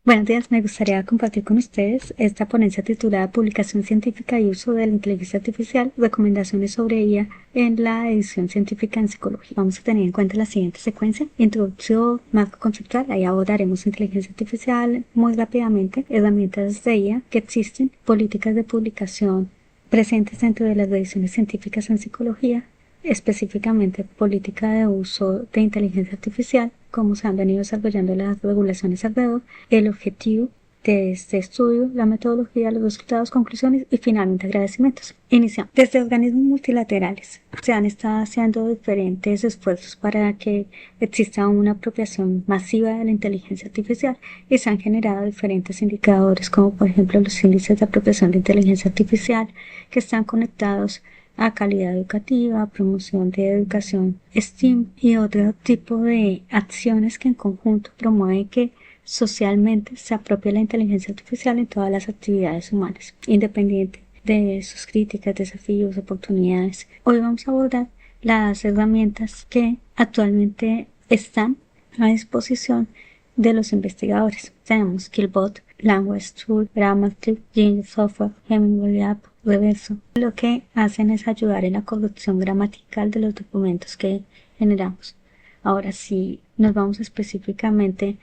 Buenos días, me gustaría compartir con ustedes esta ponencia titulada Publicación científica y uso de la inteligencia artificial, recomendaciones sobre IA en la edición científica en psicología. Vamos a tener en cuenta la siguiente secuencia: introducción, marco conceptual, ahí abordaremos inteligencia artificial muy rápidamente, herramientas de IA que existen, políticas de publicación presentes dentro de las revisiones científicas en psicología, específicamente política de uso de inteligencia artificial, cómo se han venido desarrollando las regulaciones alrededor, el objetivo de este estudio, la metodología, los resultados, conclusiones y finalmente agradecimientos. Iniciamos. Desde organismos multilaterales se han estado haciendo diferentes esfuerzos para que exista una apropiación masiva de la inteligencia artificial y se han generado diferentes indicadores, como por ejemplo los índices de apropiación de inteligencia artificial, que están conectados a calidad educativa, promoción de educación STEAM y otro tipo de acciones que en conjunto promueven que socialmente se apropie la inteligencia artificial en todas las actividades humanas, independiente de sus críticas, desafíos, oportunidades. Hoy vamos a abordar las herramientas que actualmente están a disposición de los investigadores. Tenemos Skillbot, Language Tool, Grammarly, Genius Software, Hemingway App, Reverso. Lo que hacen es ayudar en la corrección gramatical de los documentos que generamos. Ahora, si nos vamos específicamente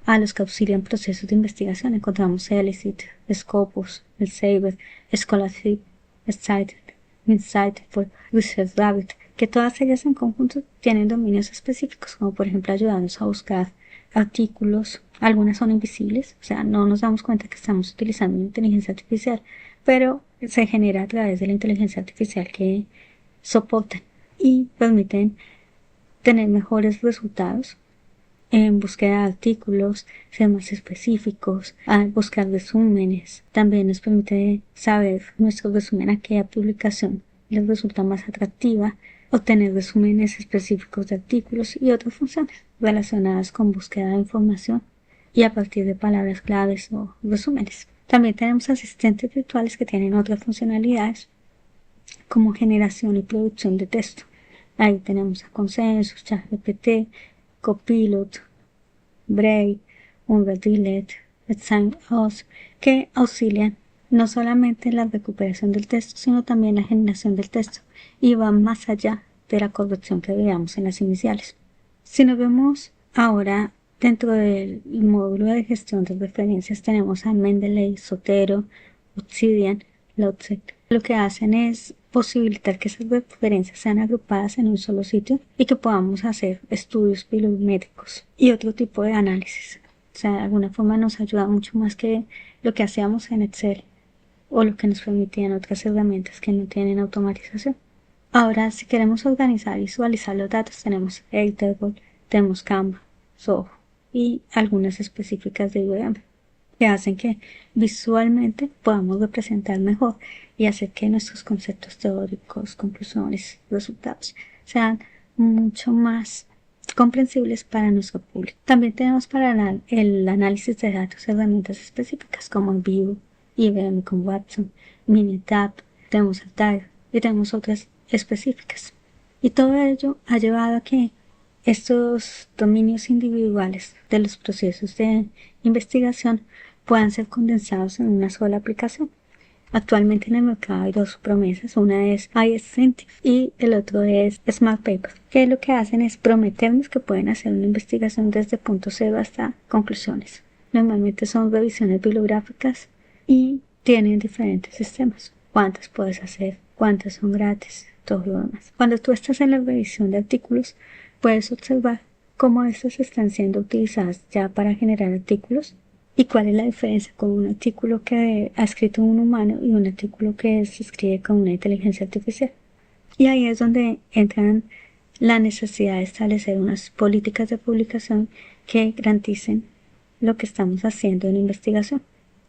a los que auxilian procesos de investigación, encontramos Elicit, Scopus, Elsevier, Scholarship, Insightful, ResearchRabbit, que todas ellas en conjunto tienen dominios específicos, como por ejemplo ayudarnos a buscar artículos. Algunas son invisibles, o sea, no nos damos cuenta que estamos utilizando una inteligencia artificial, pero se genera a través de la inteligencia artificial que soportan y permiten tener mejores resultados en búsqueda de artículos, ser más específicos, al buscar resúmenes. También nos permite saber nuestro resumen a qué publicación les resulta más atractiva, obtener resúmenes específicos de artículos y otras funciones relacionadas con búsqueda de información y a partir de palabras claves o resúmenes. También tenemos asistentes virtuales que tienen otras funcionalidades como generación y producción de texto. Ahí tenemos a Consensus, ChatGPT, Copilot, Braille, Unreal, Us, que auxilian no solamente en la recuperación del texto, sino también en la generación del texto y van más allá de la corrección que veamos en las iniciales. Si nos vemos ahora dentro del módulo de gestión de referencias, tenemos a Mendeley, Zotero, Obsidian, Lotset. Lo que hacen es posibilitar que esas referencias sean agrupadas en un solo sitio y que podamos hacer estudios bibliométricos y otro tipo de análisis. O sea, de alguna forma nos ayuda mucho más que lo que hacíamos en Excel o lo que nos permitían otras herramientas que no tienen automatización. Ahora, si queremos organizar y visualizar los datos, tenemos Airtable, tenemos Canva, Zoho y algunas específicas de IBM, que hacen que visualmente podamos representar mejor y hacer que nuestros conceptos teóricos, conclusiones, resultados sean mucho más comprensibles para nuestro público. También tenemos para el análisis de datos herramientas específicas como View, IBM con Watson, Minitab, tenemos Altair y tenemos otras específicas. Y todo ello ha llevado a que estos dominios individuales de los procesos de investigación puedan ser condensados en una sola aplicación. Actualmente en el mercado hay dos promesas, una es iScientific y el otro es SmartPaper, que lo que hacen es prometernos que pueden hacer una investigación desde punto cero hasta conclusiones. Normalmente son revisiones bibliográficas y tienen diferentes sistemas. ¿Cuántas puedes hacer? ¿Cuántas son gratis? Todo lo demás. Cuando tú estás en la revisión de artículos, puedes observar cómo estas están siendo utilizadas ya para generar artículos y cuál es la diferencia con un artículo que ha escrito un humano y un artículo que se escribe con una inteligencia artificial. Y ahí es donde entran la necesidad de establecer unas políticas de publicación que garanticen lo que estamos haciendo en investigación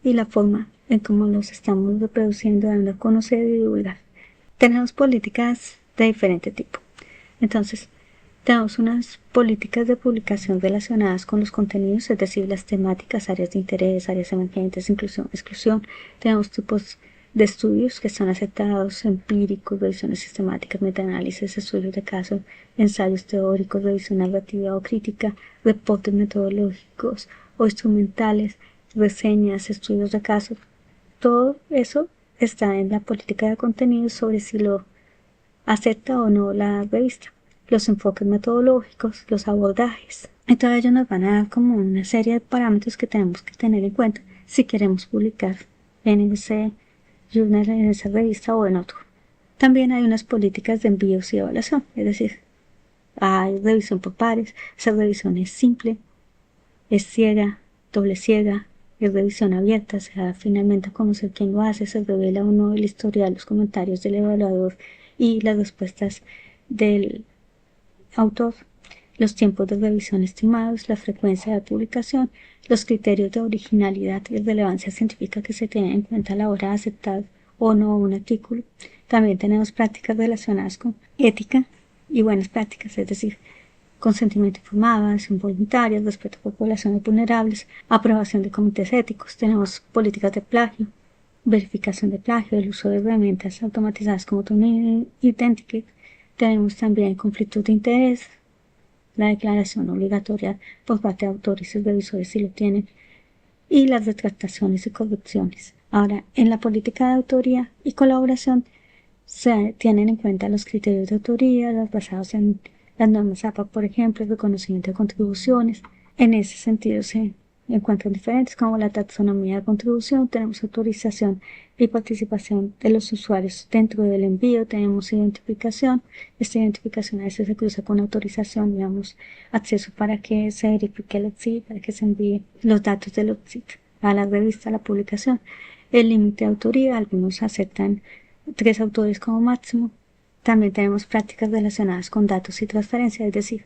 y la forma en cómo los estamos reproduciendo, dando a conocer y divulgar. Tenemos políticas de diferente tipo. Entonces, tenemos unas políticas de publicación relacionadas con los contenidos, es decir, las temáticas, áreas de interés, áreas emergentes, inclusión, exclusión. Tenemos tipos de estudios que están aceptados, empíricos, revisiones sistemáticas, metaanálisis, estudios de caso, ensayos teóricos, revisión narrativa o crítica, reportes metodológicos o instrumentales, reseñas, estudios de caso, todo eso está en la política de contenidos sobre si lo acepta o no la revista, los enfoques metodológicos, los abordajes. Y todo ello nos van a dar como una serie de parámetros que tenemos que tener en cuenta si queremos publicar en ese journal, en esa revista o en otro. También hay unas políticas de envíos y evaluación, es decir, hay revisión por pares, esa revisión es simple, es ciega, doble ciega, es revisión abierta, se da finalmente a conocer quién lo hace, se revela uno el historial, los comentarios del evaluador y las respuestas del autor, los tiempos de revisión estimados, la frecuencia de publicación, los criterios de originalidad y relevancia científica que se tienen en cuenta a la hora de aceptar o no un artículo. También tenemos prácticas relacionadas con ética y buenas prácticas, es decir, consentimiento informado, acción voluntaria, respeto por poblaciones vulnerables, aprobación de comités éticos. Tenemos políticas de plagio, verificación de plagio, el uso de herramientas automatizadas como Turing Identikit. Tenemos también conflictos de interés, la declaración obligatoria por parte de autores y revisores si lo tienen, y las retractaciones y correcciones. Ahora, en la política de autoría y colaboración se tienen en cuenta los criterios de autoría, los basados en las normas APA, por ejemplo, el reconocimiento de contribuciones. En ese sentido se encuentran diferentes, como la taxonomía de contribución, tenemos autorización y participación de los usuarios dentro del envío, tenemos identificación, esta identificación a veces se cruza con autorización, digamos, acceso para que se verifique el exit, para que se envíe los datos del exit a la revista, a la publicación, el límite de autoría, algunos aceptan 3 autores como máximo. También tenemos prácticas relacionadas con datos y transferencia, es decir,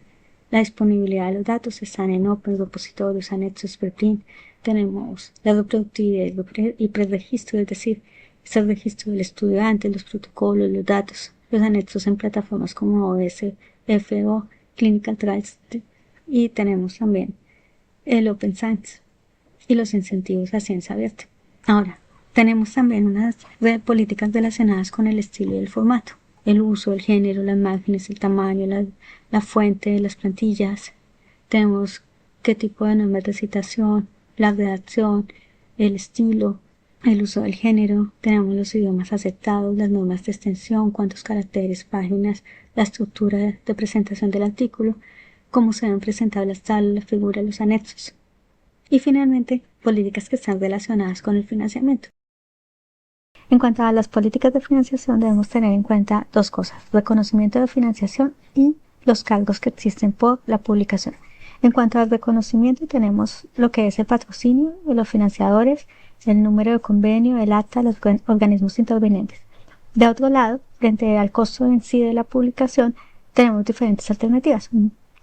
la disponibilidad de los datos están en Open, repositorios, anexos, preprint. Tenemos la reproductividad y preregistro, es decir, es el registro del estudiante, los protocolos, los datos, los anexos en plataformas como OS, FO, Clinical Trials, y tenemos también el Open Science y los incentivos a ciencia abierta. Ahora, tenemos también unas políticas relacionadas con el estilo y el formato, el uso, el género, las márgenes, el tamaño, la fuente, las plantillas. Tenemos qué tipo de normas de citación, la redacción, el estilo, el uso del género. Tenemos los idiomas aceptados, las normas de extensión, cuántos caracteres, páginas, la estructura de presentación del artículo, cómo se deben presentar las tablas, las figuras, los anexos. Y finalmente, políticas que están relacionadas con el financiamiento. En cuanto a las políticas de financiación, debemos tener en cuenta 2 cosas: reconocimiento de financiación y los cargos que existen por la publicación. En cuanto al reconocimiento, tenemos lo que es el patrocinio de los financiadores, el número de convenio, el acta, los organismos intervinientes. De otro lado, frente al costo en sí de la publicación, tenemos diferentes alternativas.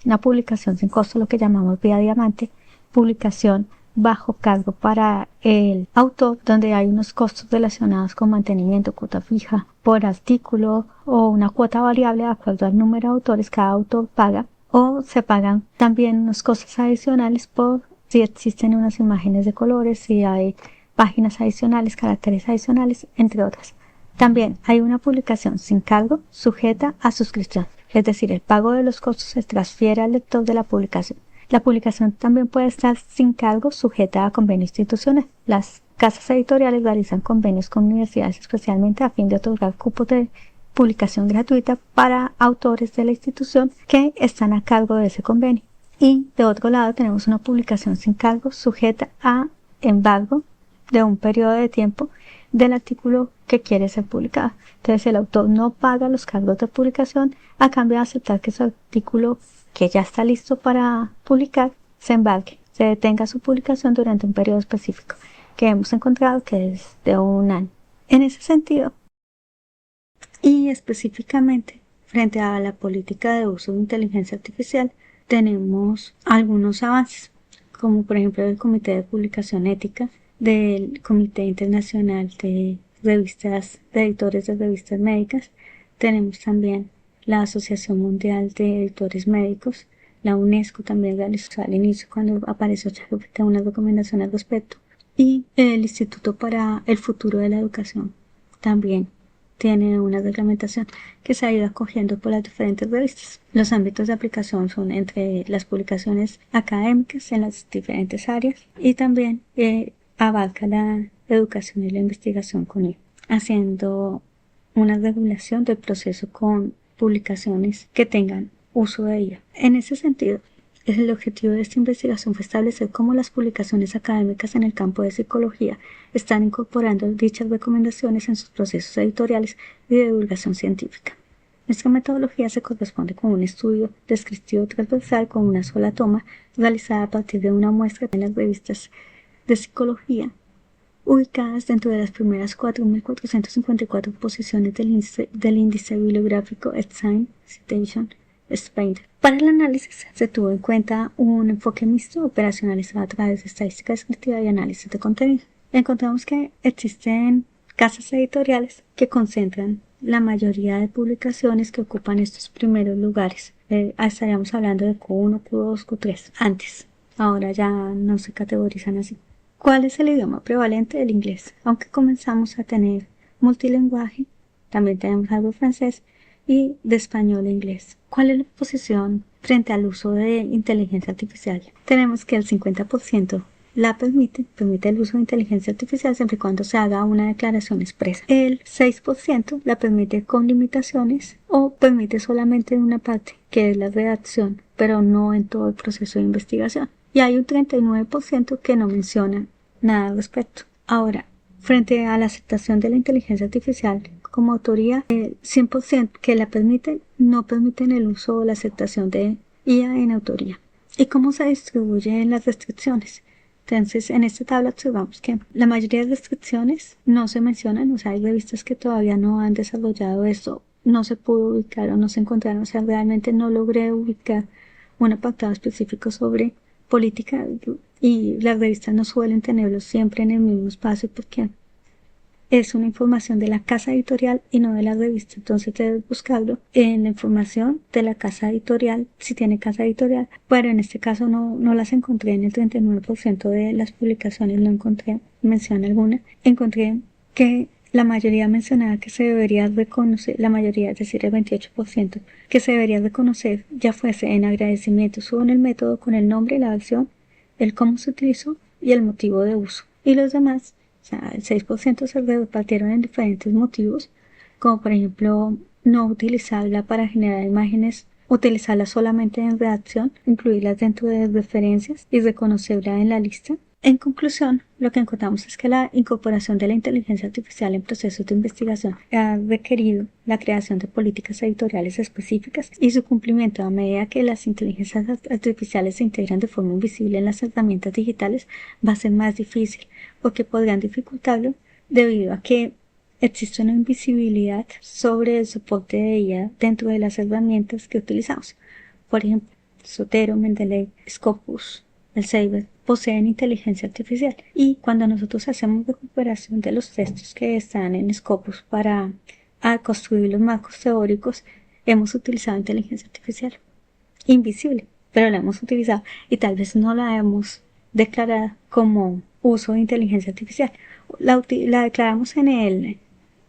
Una publicación sin costo, lo que llamamos vía diamante, publicación bajo cargo para el autor, donde hay unos costos relacionados con mantenimiento, cuota fija por artículo o una cuota variable de acuerdo al número de autores cada autor paga, o se pagan también unos costos adicionales por si existen unas imágenes de colores, si hay páginas adicionales, caracteres adicionales, entre otras. También hay una publicación sin cargo sujeta a suscripción, es decir, el pago de los costos se transfiere al lector de la publicación. La publicación también puede estar sin cargo, sujeta a convenio institucional. Las casas editoriales realizan convenios con universidades especialmente a fin de otorgar cupos de publicación gratuita para autores de la institución que están a cargo de ese convenio. Y de otro lado tenemos una publicación sin cargo sujeta a embargo de un periodo de tiempo del artículo que quiere ser publicado. Entonces el autor no paga los cargos de publicación a cambio de aceptar que su artículo, que ya está listo para publicar, se embarque, se detenga su publicación durante un periodo específico, que hemos encontrado que es de 1 año. En ese sentido, y específicamente frente a la política de uso de inteligencia artificial, tenemos algunos avances, como por ejemplo el Comité de Publicación Ética del Comité Internacional de Revistas, de Editores de Revistas Médicas. Tenemos también la Asociación Mundial de Editores Médicos, la UNESCO también realizó al inicio, cuando apareció ChatGPT, una recomendación al respecto, y el Instituto para el Futuro de la Educación también tiene una reglamentación que se ha ido acogiendo por las diferentes revistas. Los ámbitos de aplicación son entre las publicaciones académicas en las diferentes áreas y también abarca la educación y la investigación con él, haciendo una regulación del proceso con publicaciones que tengan uso de ella. En ese sentido, el objetivo de esta investigación fue establecer cómo las publicaciones académicas en el campo de psicología están incorporando dichas recomendaciones en sus procesos editoriales y de divulgación científica. Nuestra metodología se corresponde con un estudio descriptivo transversal con una sola toma, realizada a partir de una muestra en las revistas de psicología, ubicadas dentro de las primeras 4.454 posiciones del índice bibliográfico Einstein Citation Spider. Para el análisis se tuvo en cuenta un enfoque mixto operacionalizado a través de estadística descriptiva y análisis de contenido. Encontramos que existen casas editoriales que concentran la mayoría de publicaciones que ocupan estos primeros lugares. Estaríamos hablando de Q1, Q2, Q3 antes. Ahora ya no se categorizan así. ¿Cuál es el idioma prevalente? El inglés. Aunque comenzamos a tener multilinguaje, también tenemos algo de francés y de español e inglés. ¿Cuál es la posición frente al uso de inteligencia artificial? Tenemos que el 50% la permite el uso de inteligencia artificial siempre y cuando se haga una declaración expresa. El 6% la permite con limitaciones o permite solamente en una parte, que es la redacción, pero no en todo el proceso de investigación. Y hay un 39% que no menciona nada al respecto. Ahora, frente a la aceptación de la inteligencia artificial como autoría, el 100% que la permiten no permiten el uso o la aceptación de IA en autoría. ¿Y cómo se distribuyen las restricciones? Entonces, en esta tabla observamos que la mayoría de restricciones no se mencionan, o sea, hay revistas que todavía no han desarrollado esto, no se pudo ubicar o no se encontraron, o sea, realmente no logré ubicar un apartado específico sobre política y las revistas no suelen tenerlo siempre en el mismo espacio porque es una información de la casa editorial y no de la revista. Entonces debes buscarlo en la información de la casa editorial, si tiene casa editorial. Pero en este caso no las encontré en el 39% de las publicaciones, no encontré mención alguna. Encontré que la mayoría mencionaba que se debería reconocer, la mayoría, es decir, el 28%, que se debería reconocer, ya fuese en agradecimientos o en el método, con el nombre, la versión, el cómo se utilizó y el motivo de uso. Y los demás, o sea, el 6% se repartieron en diferentes motivos, como por ejemplo no utilizarla para generar imágenes, utilizarla solamente en redacción, incluirlas dentro de referencias y reconocerla en la lista. En conclusión, lo que encontramos es que la incorporación de la inteligencia artificial en procesos de investigación ha requerido la creación de políticas editoriales específicas y su cumplimiento a medida que las inteligencias artificiales se integran de forma invisible en las herramientas digitales va a ser más difícil porque podrían dificultarlo debido a que existe una invisibilidad sobre el soporte de IA dentro de las herramientas que utilizamos. Por ejemplo, Zotero, Mendeley, Scopus, el Saber poseen inteligencia artificial y cuando nosotros hacemos recuperación de los textos que están en Scopus para construir los marcos teóricos, hemos utilizado inteligencia artificial invisible, pero la hemos utilizado y tal vez no la hemos declarado como uso de inteligencia artificial. La declaramos en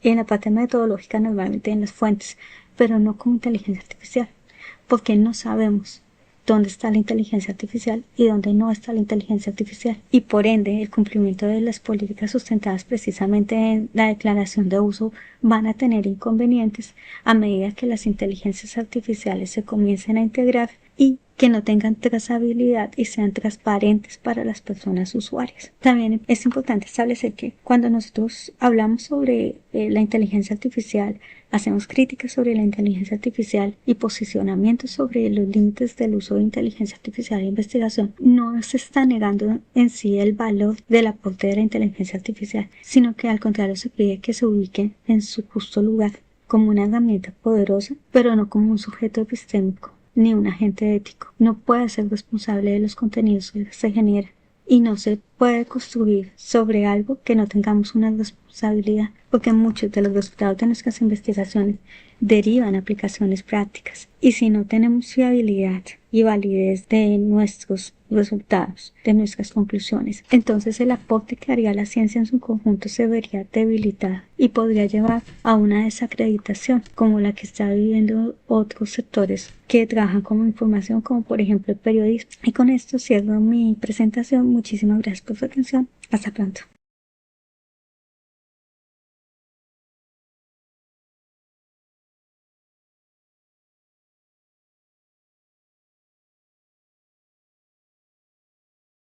la parte metodológica, normalmente en las fuentes, pero no como inteligencia artificial, porque no sabemos dónde está la inteligencia artificial y dónde no está la inteligencia artificial. Y por ende, el cumplimiento de las políticas sustentadas precisamente en la declaración de uso van a tener inconvenientes a medida que las inteligencias artificiales se comiencen a integrar y que no tengan trazabilidad y sean transparentes para las personas usuarias. También es importante establecer que cuando nosotros hablamos sobre la inteligencia artificial, hacemos críticas sobre la inteligencia artificial y posicionamientos sobre los límites del uso de inteligencia artificial e investigación, no se está negando en sí el valor del aporte de la inteligencia artificial, sino que al contrario se pide que se ubique en su justo lugar como una herramienta poderosa, pero no como un sujeto epistémico ni un agente ético. No puede ser responsable de los contenidos que se generan y no se puede construir sobre algo que no tengamos una responsabilidad, porque muchos de los resultados de nuestras investigaciones derivan aplicaciones prácticas y si no tenemos fiabilidad y validez de nuestros resultados, de nuestras conclusiones, entonces el aporte que haría la ciencia en su conjunto se vería debilitado y podría llevar a una desacreditación como la que está viviendo otros sectores que trabajan como información, como por ejemplo el periodismo. Y con esto cierro mi presentación. Muchísimas gracias por su atención. Hasta pronto.